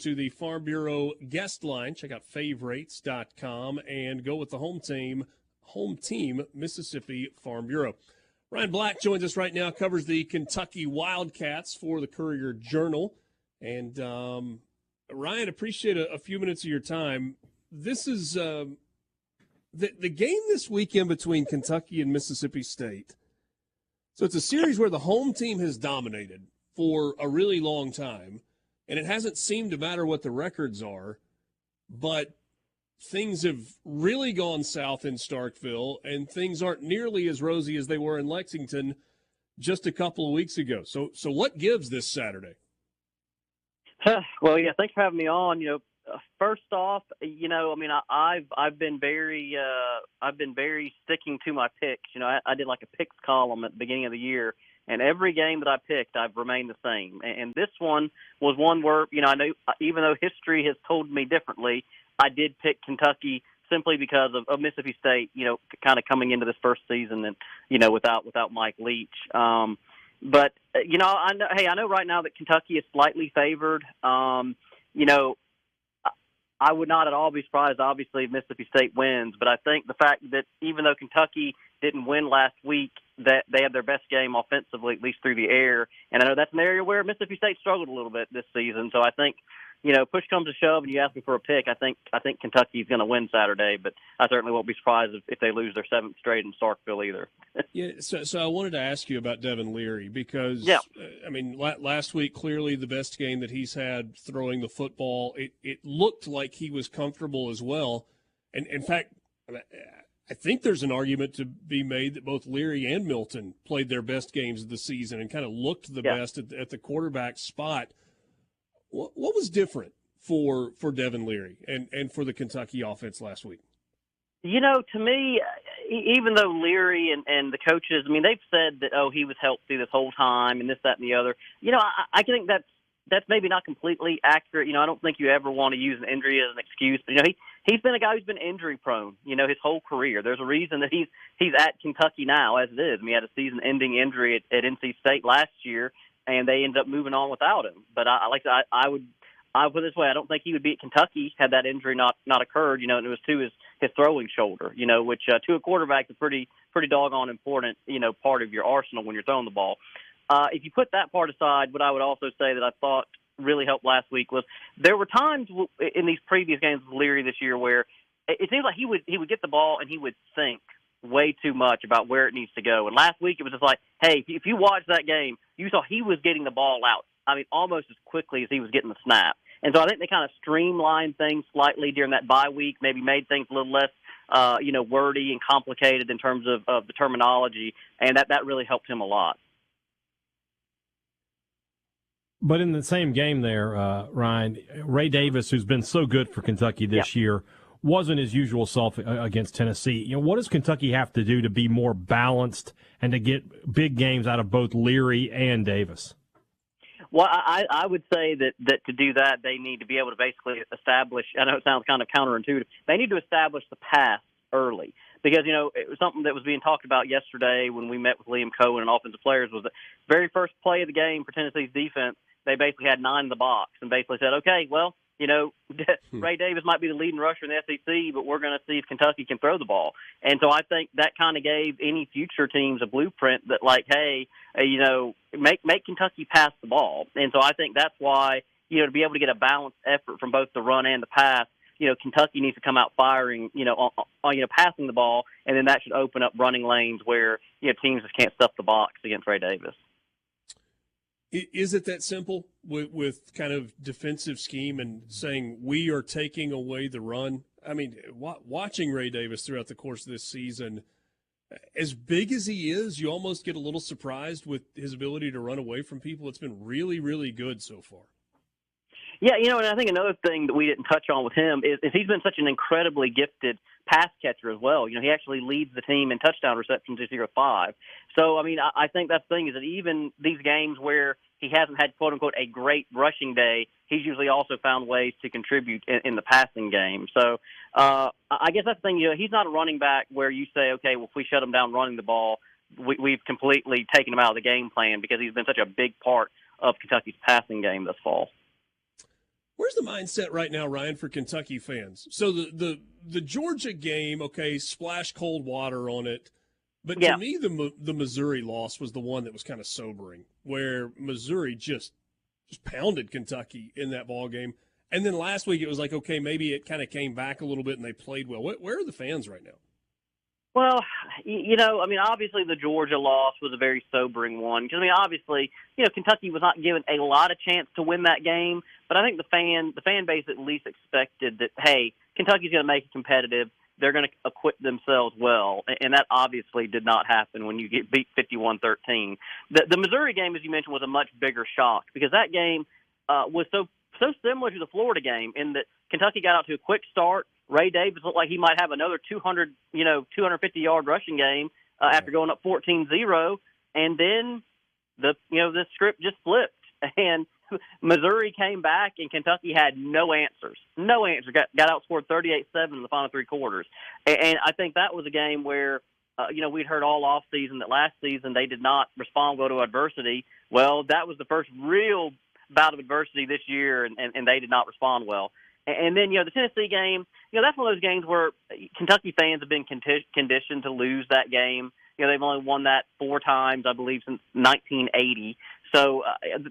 to the Farm Bureau guest line. Check out favorites.com and go with the home team, Mississippi Farm Bureau. Ryan Black joins us right now, covers the Kentucky Wildcats for the Courier-Journal. And, Ryan, appreciate a few minutes of your time. This is the game this weekend between Kentucky and Mississippi State. So it's a series where the home team has dominated for a really long time, and it hasn't seemed to matter what the records are, but things have really gone south in Starkville, and things aren't nearly as rosy as they were in Lexington just a couple of weeks ago. So what gives this Saturday? Well, yeah, thanks for having me on. First off, I've been very sticking to my picks. I did like a picks column at the beginning of the year, and every game that I picked, I've remained the same. And this one was one where, I know even though history has told me differently, I did pick Kentucky simply because of Mississippi State, kind of coming into this first season and, without Mike Leach. But I know right now that Kentucky is slightly favored. I would not at all be surprised, obviously, if Mississippi State wins. But I think the fact that even though Kentucky didn't win last week, that they had their best game offensively, at least through the air. And I know that's an area where Mississippi State struggled a little bit this season. So I think, push comes to shove and you ask me for a pick, I think Kentucky's going to win Saturday. But I certainly won't be surprised if they lose their seventh straight in Starkville either. Yeah, so I wanted to ask you about Devin Leary because, last week, clearly the best game that he's had throwing the football. It looked like he was comfortable as well. And, in fact, I think there's an argument to be made that both Leary and Milton played their best games of the season and kind of looked the best at the quarterback spot. What was different for Devin Leary and for the Kentucky offense last week? To me, even though Leary and the coaches, they've said that, he was healthy this whole time and this, that, and the other. I think that's maybe not completely accurate. I don't think you ever want to use an injury as an excuse. But, he's been a guy who's been injury prone, his whole career. There's a reason that he's at Kentucky now as it is. He had a season-ending injury at NC State last year, and they ended up moving on without him. But I would put it this way: I don't think he would be at Kentucky had that injury not occurred. And it was to his throwing shoulder. Which to a quarterback is pretty doggone important. Part of your arsenal when you're throwing the ball. If you put that part aside, what I would also say that I thought really helped last week was there were times in these previous games with Leary this year where it seems like he would get the ball and he would think way too much about where it needs to go. And last week it was just like, hey, if you watched that game, you saw he was getting the ball out. Almost as quickly as he was getting the snap. And so I think they kind of streamlined things slightly during that bye week, maybe made things a little less, wordy and complicated in terms of the terminology, and that really helped him a lot. But in the same game there, Ryan, Ray Davis, who's been so good for Kentucky this year, wasn't his usual self against Tennessee. What does Kentucky have to do to be more balanced and to get big games out of both Leary and Davis? Well, I would say that to do that, they need to be able to basically establish – I know it sounds kind of counterintuitive. They need to establish the pass early because, it was something that was being talked about yesterday when we met with Liam Cohen and offensive players was the very first play of the game for Tennessee's defense. They basically had 9 in the box and basically said, okay, well, Ray Davis might be the leading rusher in the SEC, but we're going to see if Kentucky can throw the ball. And so I think that kind of gave any future teams a blueprint that, like, hey, make Kentucky pass the ball. And so I think that's why, to be able to get a balanced effort from both the run and the pass, Kentucky needs to come out firing, passing the ball, and then that should open up running lanes where, teams just can't stuff the box against Ray Davis. Is it that simple with kind of defensive scheme and saying we are taking away the run? Watching Ray Davis throughout the course of this season, as big as he is, you almost get a little surprised with his ability to run away from people. It's been really, really good so far. Yeah, and I think another thing that we didn't touch on with him is he's been such an incredibly gifted pass catcher as well. He actually leads the team in touchdown receptions this year with 5. So, I think that's the thing is that even these games where he hasn't had, quote-unquote, a great rushing day, he's usually also found ways to contribute in the passing game. So I guess that's the thing. He's not a running back where you say, okay, well, if we shut him down running the ball, we've completely taken him out of the game plan because he's been such a big part of Kentucky's passing game this fall. Where's the mindset right now, Ryan, for Kentucky fans? So the Georgia game, okay, splash cold water on it. But to me, the Missouri loss was the one that was kind of sobering, where Missouri just pounded Kentucky in that ball game. And then last week it was like, okay, maybe it kind of came back a little bit and they played well. Where are the fans right now? Well, obviously the Georgia loss was a very sobering one because, obviously, Kentucky was not given a lot of chance to win that game, but I think the fan base at least expected that, hey, Kentucky's going to make it competitive. They're going to acquit themselves well, and that obviously did not happen when you get beat 51-13. The Missouri game, as you mentioned, was a much bigger shock because that game was so similar to the Florida game in that Kentucky got out to a quick start. Ray Davis looked like he might have another 250-yard rushing game after going up 14-0, and then the script just flipped, and Missouri came back, and Kentucky had no answers. No answers. Got outscored 38-7 in the final three quarters, and I think that was a game where we'd heard all off season that last season they did not respond well to adversity. Well, that was the first real bout of adversity this year, and they did not respond well. And then, the Tennessee game, that's one of those games where Kentucky fans have been conditioned to lose that game. They've only won that 4 times, I believe, since 1980. So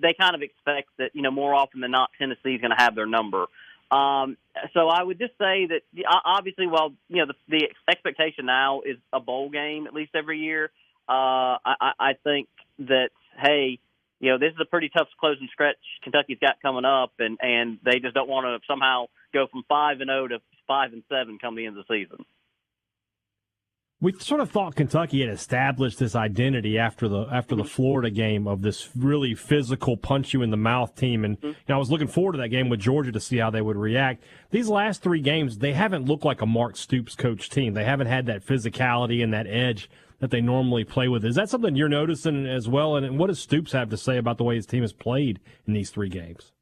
they kind of expect that, more often than not, Tennessee is going to have their number. So I would just say that, obviously, while, the expectation now is a bowl game at least every year, I think that, hey, this is a pretty tough closing stretch Kentucky's got coming up, and they just don't want to somehow go from 5-0 to 5-7 come the end of the season. We sort of thought Kentucky had established this identity after the Florida game of this really physical, punch you in the mouth team, and I was looking forward to that game with Georgia to see how they would react. These last 3 games, they haven't looked like a Mark Stoops coach team. They haven't had that physicality and that edge that they normally play with. Is that something you're noticing as well? And what does Stoops have to say about the way his team has played in these 3 games?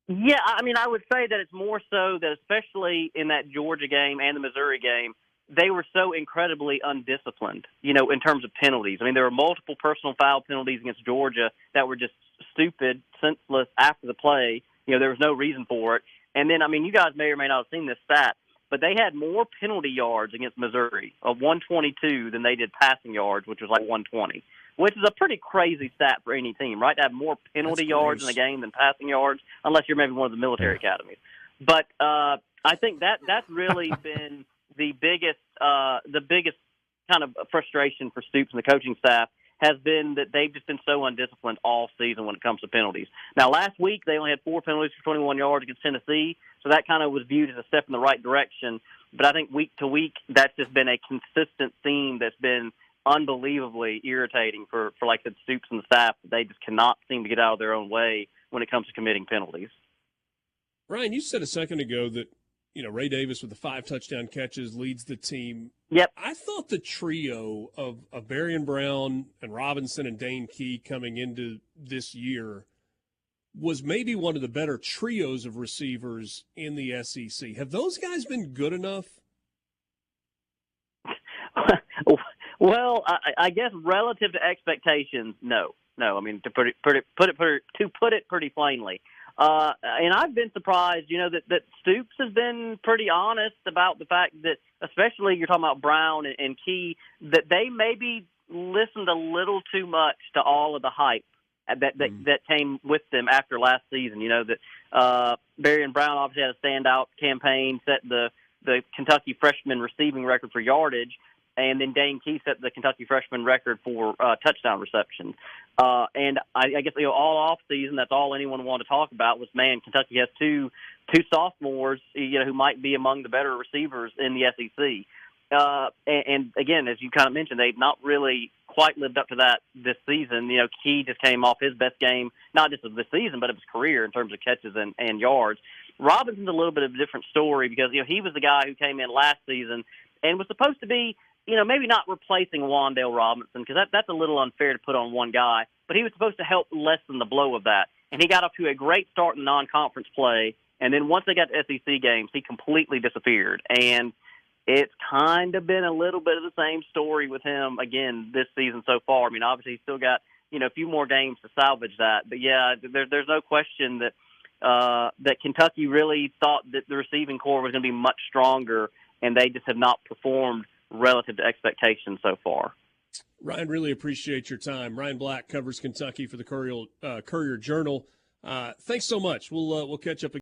Yeah, I would say that it's more so that especially in that Georgia game and the Missouri game, they were so incredibly undisciplined, in terms of penalties. There were multiple personal foul penalties against Georgia that were just stupid, senseless after the play. There was no reason for it. And then, you guys may or may not have seen this stat, but they had more penalty yards against Missouri of 122 than they did passing yards, which was like 120, which is a pretty crazy stat for any team, right? To have more penalty yards in a game than passing yards, unless you're maybe one of the military academies. But I think that's really been the biggest kind of frustration for Stoops and the coaching staff has been that they've just been so undisciplined all season when it comes to penalties. Now, last week they only had 4 penalties for 21 yards against Tennessee, so that kind of was viewed as a step in the right direction. But I think week to week that's just been a consistent theme that's been unbelievably irritating for like the Stoops and the staff. They just cannot seem to get out of their own way when it comes to committing penalties. Ryan, you said a second ago that Ray Davis with the 5 touchdown catches leads the team. Yep. I thought the trio of Berrien Brown and Robinson and Dane Key coming into this year was maybe one of the better trios of receivers in the SEC. Have those guys been good enough? Well, I guess relative to expectations, no. To put it pretty plainly. And I've been surprised, that Stoops has been pretty honest about the fact that, especially you're talking about Brown and Key, that they maybe listened a little too much to all of the hype that came with them after last season. That Berrien Brown obviously had a standout campaign, set the Kentucky freshman receiving record for yardage, and then Dane Key set the Kentucky freshman record for touchdown reception. And I guess all off season, that's all anyone wanted to talk about was, man, Kentucky has two sophomores, who might be among the better receivers in the SEC. And again, as you kind of mentioned, they've not really quite lived up to that this season. Key just came off his best game, not just of this season, but of his career in terms of catches and yards. Robinson's a little bit of a different story because, he was the guy who came in last season and was supposed to be, maybe not replacing Wan'Dale Robinson, because that's a little unfair to put on one guy, but he was supposed to help lessen the blow of that. And he got off to a great start in non-conference play, and then once they got to SEC games, he completely disappeared. And it's kind of been a little bit of the same story with him again this season so far. Obviously he's still got, a few more games to salvage that. But, yeah, there's no question that that Kentucky really thought that the receiving core was going to be much stronger, and they just have not performed relative to expectations so far. Ryan, really appreciate your time. Ryan Black covers Kentucky for the Courier-Journal. Thanks so much. We'll catch up again.